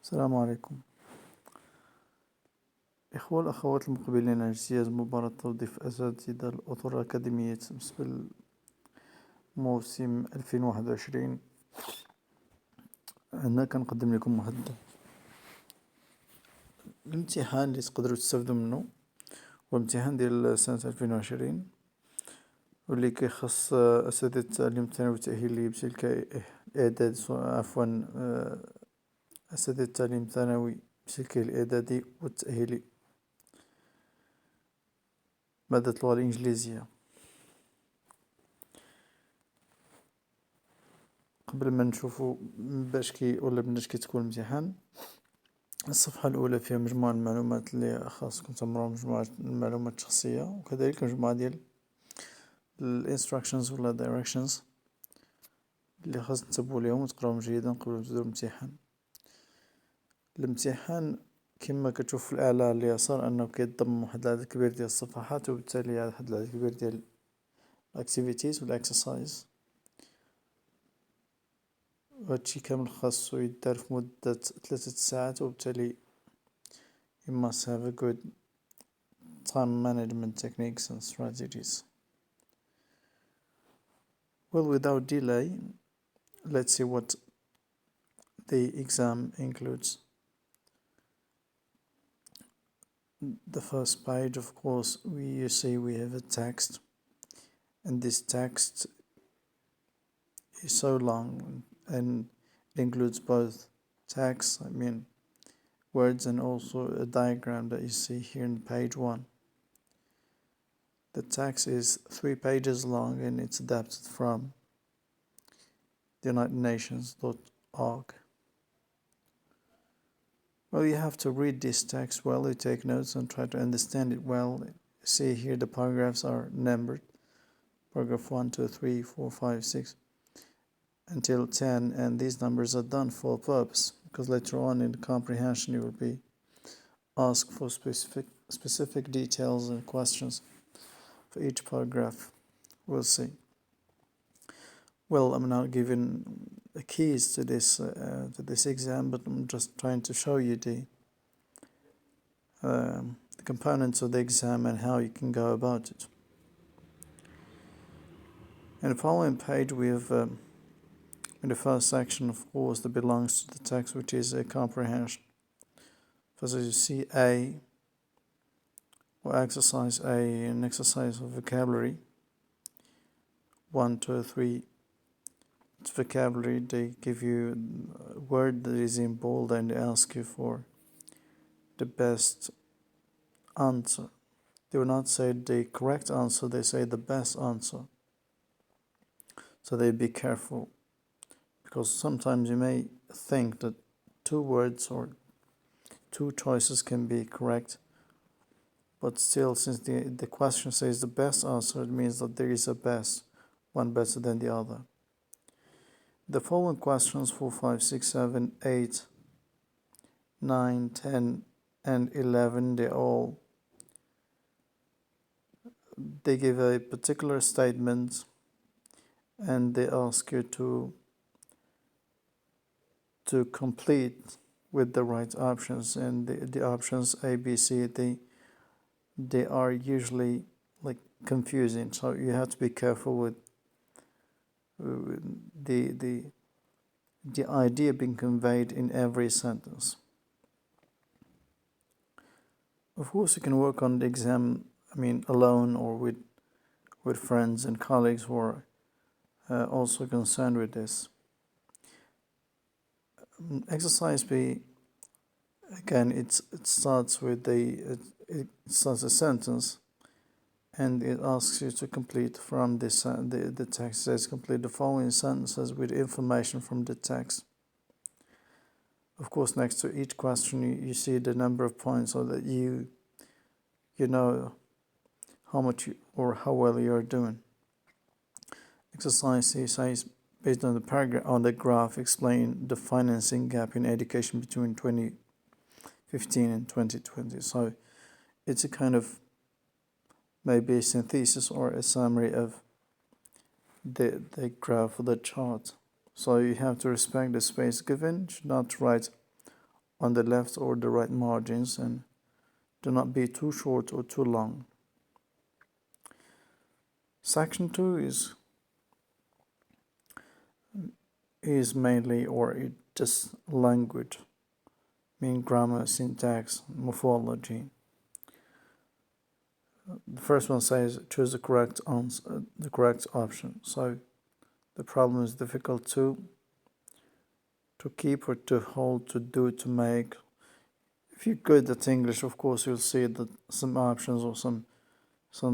السلام عليكم. إخوة الأخوات المقبلين على اجتياز مباراة توظيف أساتذة الأطر الأكاديميات بالنسبة لموسم 2021. هنا كنقدم لكم واحد الامتحان اللي تقدروا تستافدوا منه، هو امتحان ديال سنة 2020 واللي كيخص أساتذة التعليم الثانوي والتأهيلي بتلك الإعداد أساتذة التعليم الثانوي بتلك الإعدادي والتأهيلي مادة اللغة الإنجليزية. قبل ما نشوفو باش كتكون الامتحان، الصفحة الأولى فيها مجموعة من المعلومات اللي خاصكم تمروا، مجموعة من المعلومات الشخصية، وكذلك مجموعة ديال الانستراكشنز ولا دايركشنز اللي خاص تتبعوا ليهم وتقراوهم جيدا قبل ما تبداو الامتحان. الامتحان كما كتشوف في الأعلى على اليسار أنه كيتضم واحد العدد كبير ديال الصفحات، وبالتالي واحد العدد كبير ديال الأكتيفيتيز والإكسرسايز، وهادشي كامل خاصو يدار في مدة 3 ساعات، وبالتالي you must have a good time management techniques and strategies. Well, without delay, let's see what the exam includes. The first page, of course, you see we have a text, and this text is so long, and it includes both text, words, and also a diagram that you see here in page 1. The text is 3 pages long, and it's adapted from the UnitedNations.org. Well, you have to read this text well, you take notes and try to understand it well. See here the paragraphs are numbered, paragraph 1, 2, 3, 4, 5, 6 until 10, and these numbers are done for a purpose, because later on in the comprehension you will be asked for specific details and questions for each paragraph. We'll see. Well, I'm not giving the keys to this exam, but I'm just trying to show you the components of the exam and how you can go about it. In the following page, we have in the first section, of course, that belongs to the text, which is a comprehension. First, as you see, A, or exercise A, an exercise of vocabulary. 1, 2, 3. It's vocabulary. They give you a word that is in bold and they ask you for the best answer. They will not say the correct answer, they say the best answer. So they be careful, because sometimes you may think that 2 words or 2 choices can be correct, but still, since the question says the best answer, it means that there is a best, one better than the other. The following questions 4, 5, 6, 7, 8, 9, 10, and 11, they give a particular statement and they ask you to complete with the right options, and the options A, B, C, D, they are usually confusing, so you have to be careful with the idea being conveyed in every sentence. Of course, you can work on the exam, alone or with friends and colleagues who are also concerned with this. Exercise B, again, it starts with it starts a sentence, and it asks you to complete from this the text says complete the following sentences with information from the text. Of course, next to each question you see the number of points, so that you know how much or how well you're doing. Exercise C says, based on the paragraph on the graph, explain the financing gap in education between 2015 and 2020. So it's a kind of maybe a synthesis or a summary of the graph or the chart. So you have to respect the space given. You should not write on the left or the right margins, and do not be too short or too long. Section 2 is mainly, or it just language, mean grammar, syntax, morphology. The first one says choose the correct answer, the correct option. So the problem is difficult to keep or to hold, to do, to make. If you're good at English, of course, you'll see that some options or some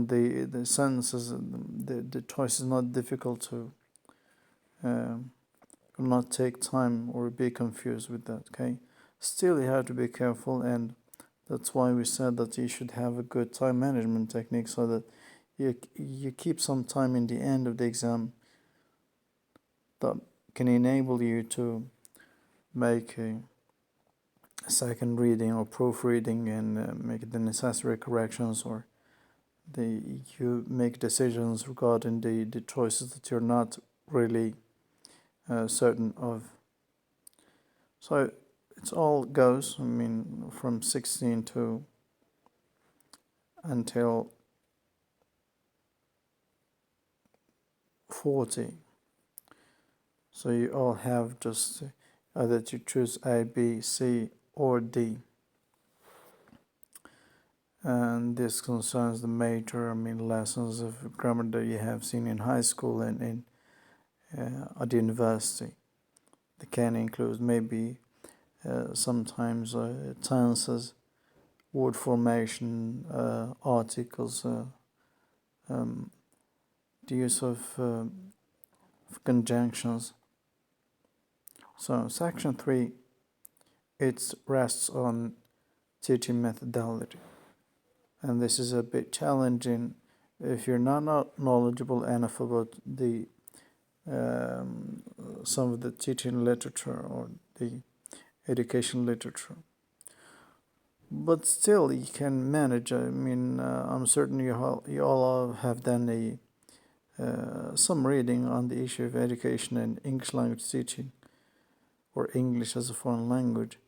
the sentences, the choice is not difficult to not take time or be confused with that. Okay, still you have to be careful, and that's why we said that you should have a good time management technique, so that you keep some time in the end of the exam that can enable you to make a second reading or proofreading and make the necessary corrections, or you make decisions regarding the choices that you're not really certain of. So it all goes, I mean, from 16 to until 40. So you all have just either to choose A, B, C, or D. And this concerns the major, lessons of grammar that you have seen in high school and at the university. They can include maybe sometimes tenses, word formation, articles, the use of conjunctions. So section 3, it rests on teaching methodology. And this is a bit challenging if you're not knowledgeable enough about the some of the teaching literature or the education literature. But still, you can manage. I'm certain you all have done some reading on the issue of education and English language teaching, or English as a foreign language.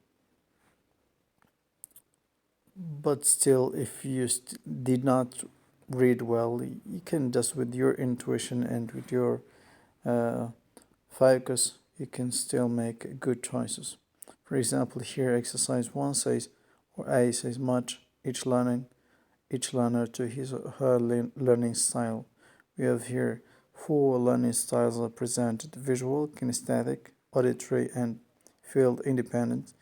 But still, if you did not read well, you can just, with your intuition and with your focus, you can still make good choices. For example, here exercise 1 says, or A says, match each learner to his or her learning style. We have here 4 learning styles are presented: visual, kinesthetic, auditory, and field independent.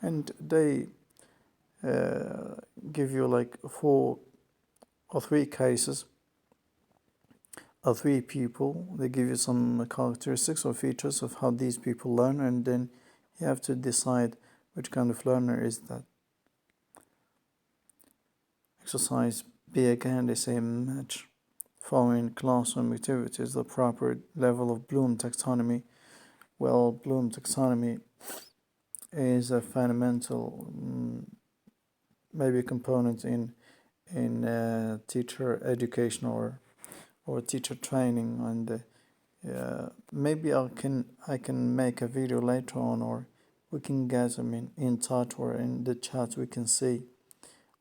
And they give you like 4 or 3 cases of 3 people. They give you some characteristics or features of how these people learn, and then you have to decide which kind of learner is that. Exercise B, again, they say match following classroom activities the proper level of Bloom taxonomy. Well, Bloom taxonomy is a fundamental maybe component in teacher education or teacher training, and maybe I can make a video later on, or we can get in touch, or in the chat we can see,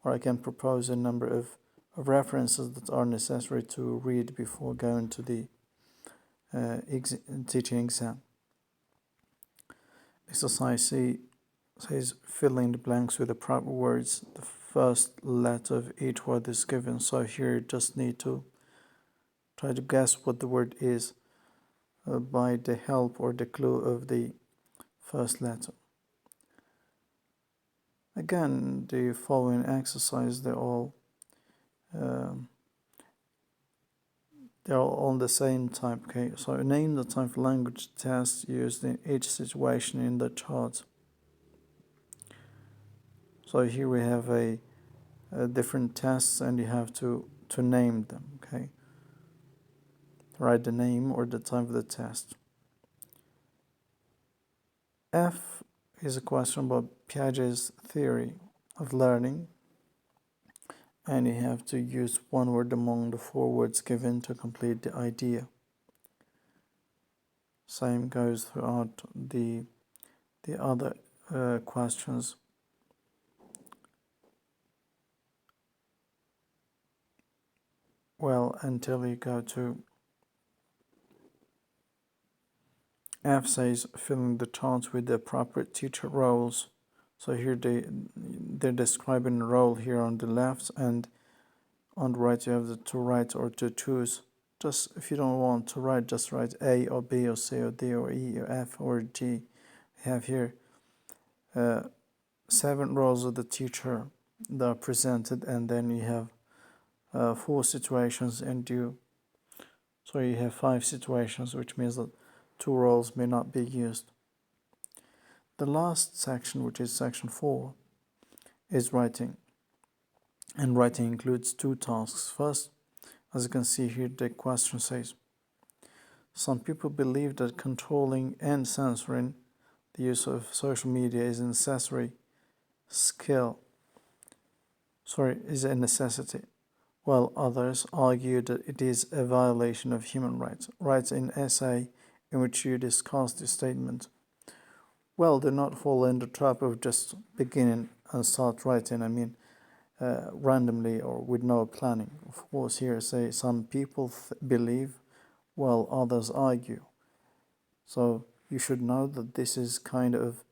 or I can propose a number of references that are necessary to read before going to the teaching exam. Exercise C says fill in the blanks with the proper words. The first letter of each word is given, so here you just need to try to guess what the word is by the help or the clue of the first letter. Again, the following exercise, they're all on the same type. Okay, so name the type of language test used in each situation in the chart. So here we have a different tests, and you have to name them. Okay, write the name or the type of the test. F is a question about Piaget's theory of learning, and you have to use one word among the 4 words given to complete the idea. Same goes throughout the other questions. Well, until you go to F says filling the charts with the appropriate teacher roles. So here they're describing a role here on the left, and on the right you have the to write or to choose. Just if you don't want to write, just write A or B or C or D or E or F or G. You have here 7 roles of the teacher that are presented, and then you have 4 situations, and so you have 5 situations, which means that 2 roles may not be used. The last section, which is section 4, is writing. And writing includes 2 tasks. First, as you can see here, the question says, some people believe that controlling and censoring the use of social media is a necessity, while others argue that it is a violation of human rights. Write an essay in which you discuss this statement. Well, do not fall in the trap of just beginning and start writing, randomly or with no planning. Of course, here say some people believe while others argue. So you should know that this is kind of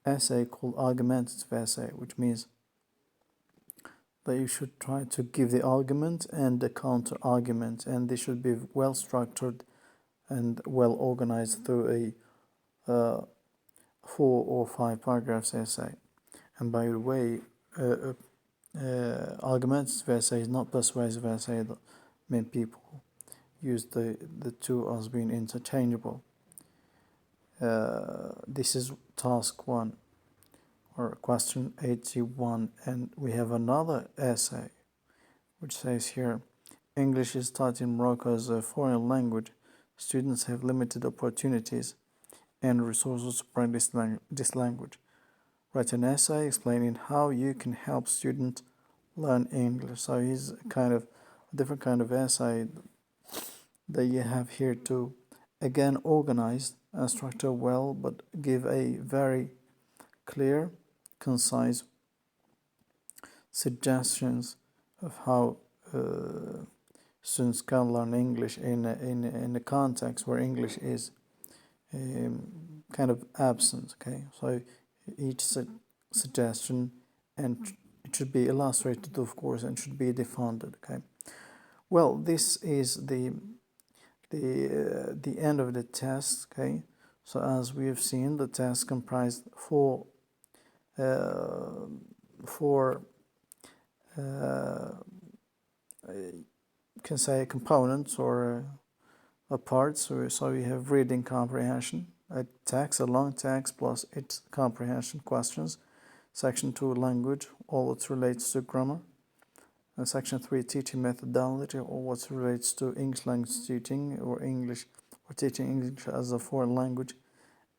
essay called argumentative essay, which means that you should try to give the argument and the counter argument, and this should be well structured and well organized through a 4 or 5 paragraphs essay. And by the way, argumentative essay is not persuasive essay. That many people use the two as being interchangeable. This is task 1 or question 81, and we have another essay which says here, English is taught in Morocco as a foreign language. Students have limited opportunities and resources to practice this language. Write an essay explaining how you can help students learn English. So here's kind of a different kind of essay that you have here to, again, organize and structure well, but give a very clear, concise suggestions of how students can learn English in a context where English is kind of absent. Okay, so each suggestion, and it should be illustrated, of course, and should be defended. Okay, well, this is the end of the test. Okay, so as we have seen, the test comprised four can say components or parts. So we have reading comprehension, a text, a long text plus its comprehension questions. Section 2, language, all what relates to grammar. And section 3, teaching methodology, all what relates to English language teaching or English or teaching English as a foreign language.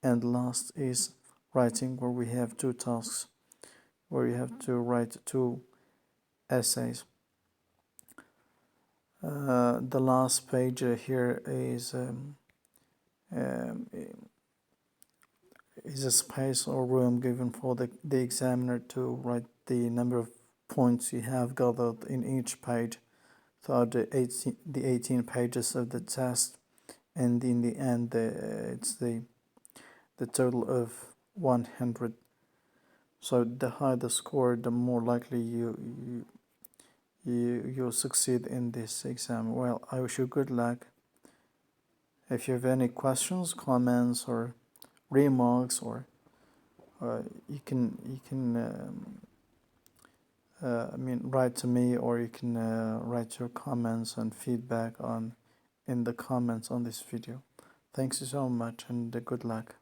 And last is writing, where we have 2 tasks, where you have to write 2 essays. The last page here is a space or room given for the examiner to write the number of points you have gathered in each page throughout the 18 pages of the test, and in the end it's the total of 100. So the higher the score, the more likely you'll succeed in this exam. Well, I wish you good luck. If you have any questions, comments, or remarks, or you can write to me, or you can write your comments and feedback in the comments on this video. Thanks so much, and good luck.